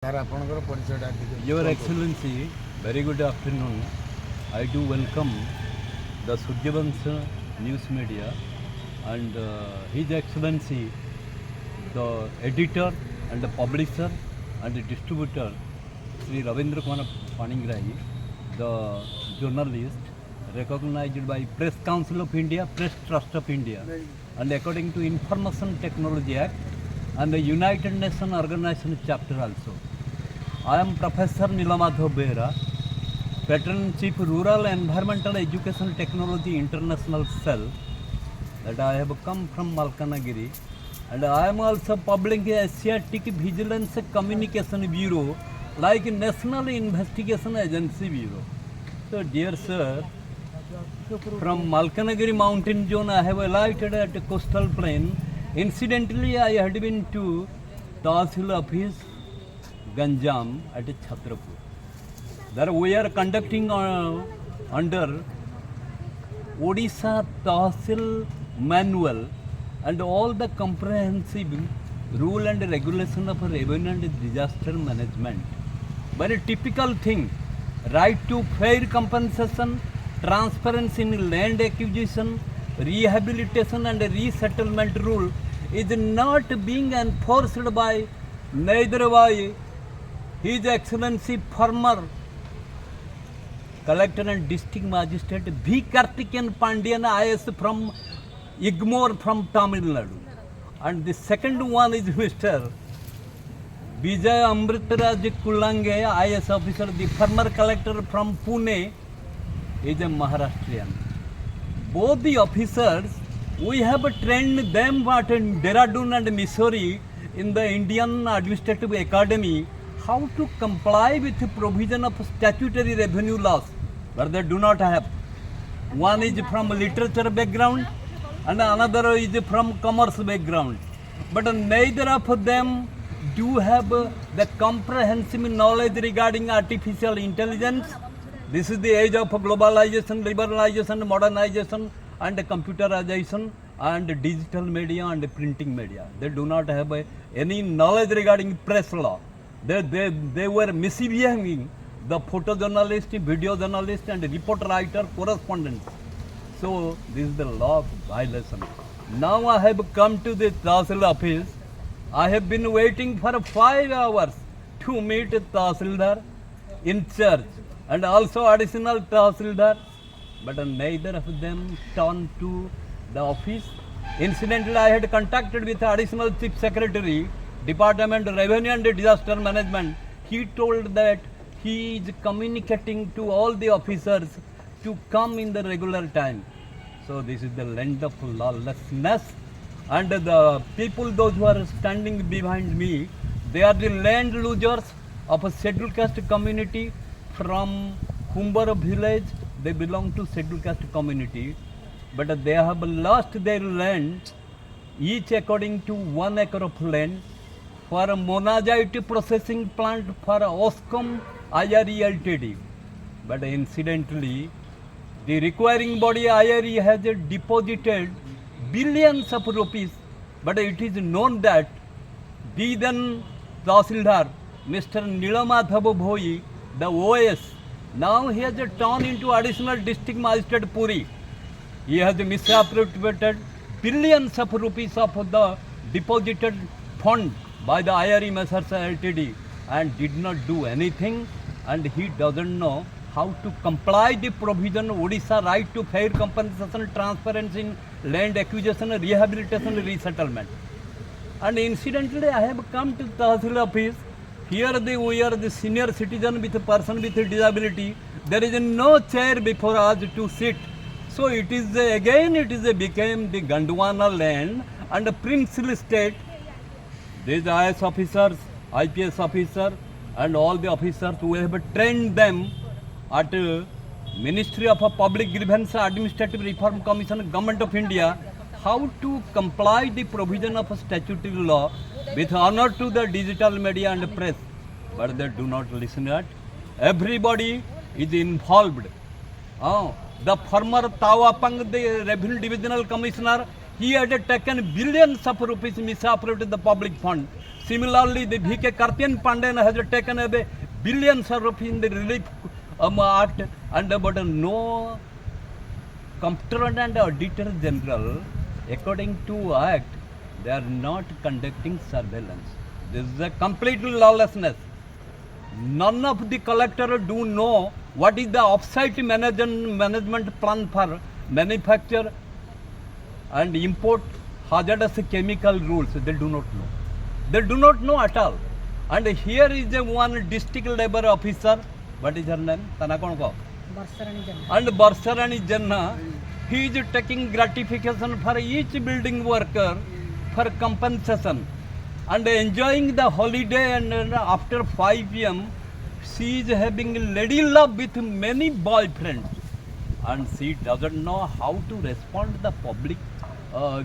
Your Excellency, very good afternoon. I do welcome the Suryavansh News Media and His Excellency, the editor and the publisher and the distributor, Sri Ravindra Kumar Paningrai, the journalist recognized by Press Council of India, Press Trust of India, and according to Information Technology Act and the United Nations Organization chapter also. I am Professor Nilamadhav Behera, Patron Chief Rural Environmental Education Technology International Cell, that I have come from Malkanagiri, and I am also Public Asiatic Vigilance Communication Bureau like National Investigation Agency Bureau. So dear sir, from Malkanagiri mountain zone I have alighted at a coastal plain. Incidentally I had been to Tahsil office Ganjam at Chhatrapur. There we are conducting under Odisha Tahsil manual and all the comprehensive rule and regulation of revenue and disaster management. Very typical thing, right to fair compensation, transparency in land acquisition, rehabilitation and resettlement rule is not being enforced by neither by His Excellency former Collector and District Magistrate V. Karthikeyan Pandian IS from Igmore from Tamil Nadu. And the second one is Mr. Vijay Amritraj Kulange, IS officer, the former collector from Pune, is a Maharashtrian. Both the officers, we have trained them in Dehradun and Missouri in the Indian Administrative Academy how to comply with the provision of statutory revenue laws, but they do not have. One is from literature background and another is from commerce background. But neither of them do have the comprehensive knowledge regarding artificial intelligence. This is the age of globalization, liberalization, modernization and computerization and digital media and printing media. They do not have any knowledge regarding press law. They were misbehaving the photojournalist, video journalist and report writer, correspondent. So this is the law of violation. Now I have come to the Tahsil office. I have been waiting for 5 hours to meet Tahsildar in church and also additional Tahsildar, but neither of them turned to the office. Incidentally, I had contacted with additional Chief Secretary, Department of Revenue and Disaster Management. He told that he is communicating to all the officers to come in the regular time. So this is the land of lawlessness, and the people, those who are standing behind me, they are the land losers of a scheduled caste community from Kumbar village. They belong to scheduled caste community, but they have lost their land, each according to 1 acre of land, for a monazite processing plant for Oscom IRE Ltd. But incidentally, the requiring body IRE has deposited billions of rupees, but it is known that the then Tahsildar, Mr. Nilamadhav Bhoi, the OS, now he has turned into additional district magistrate Puri. He has misappropriated billions of rupees of the deposited fund by the IRE Messrs Ltd and did not do anything, and he doesn't know how to comply the provision Odisha right to fair compensation, transparency in land acquisition, rehabilitation, resettlement. And incidentally, I have come to Tahsil office. Here we are the senior citizen with a person with a disability. There is no chair before us to sit. So it is became the Gondwana land and a princely state. These IS officers, IPS officers and all the officers, we have trained them at Ministry of Public Grievance Administrative Reform Commission, Government of India, how to comply the provision of statutory law with honor to the digital media and press. But they do not listen to it. Everybody is involved. The former Tawapang, the Revenue Divisional Commissioner, he had taken billions of rupees misappropriated the public fund. Similarly, the V.K. Karthikeyan Pandian has taken away billions of rupees in the relief act, and but no Comptroller and Auditor General, according to Act, they are not conducting surveillance. This is a complete lawlessness. None of the collector do know what is the off-site management plan for manufacture and import hazardous chemical rules. They do not know. They do not know at all. And here is a one district labor officer. What is her name? Tanakonko. And Barsarani Janna. He is taking gratification for each building worker for compensation and enjoying the holiday, and after 5 p.m. she is having lady love with many boyfriends, and she doesn't know how to respond to the public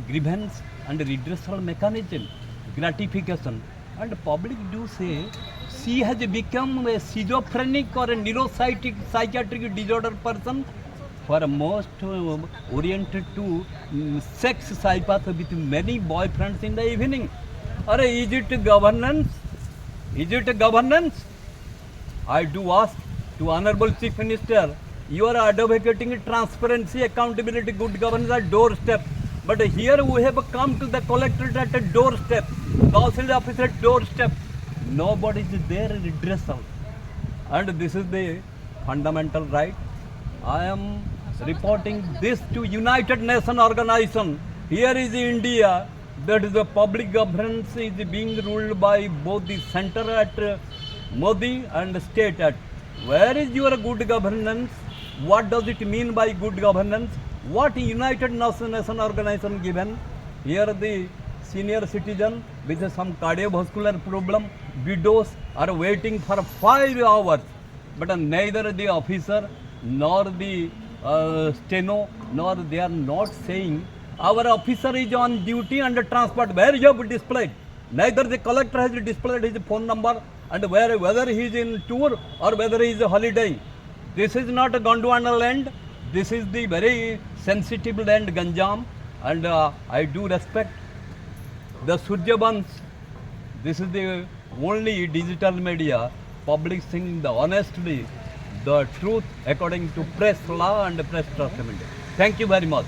grievance and redressal mechanism, gratification. And public do say she has become a schizophrenic or a neuropsychiatric disorder person, for most oriented to sex psychopath with many boyfriends in the evening. Or is it governance? Is it governance? I do ask to Honorable Chief Minister, you are advocating transparency, accountability, good governance at doorstep. But here we have come to the collectorate at a doorstep, Council office at doorstep. Nobody is there in redressal. And this is the fundamental right. I am reporting this to United Nations organization. Here is India, that the public governance is being ruled by both the center at Modi and state at. Where is your good governance? What does it mean by good governance? What United Nations organization given? Here the senior citizen with some cardiovascular problem, widows are waiting for 5 hours, but neither the officer nor the steno, nor they are not saying our officer is on duty and transport. Where you have displayed? Neither the collector has displayed his phone number and whether he is in tour or whether he is holidaying. This is not a Gondwana land. This is the very sensitive land, Ganjam, and I do respect the Suryavans. This is the only digital media publishing the honestly the truth according to press law and press trust amendment. Thank you very much.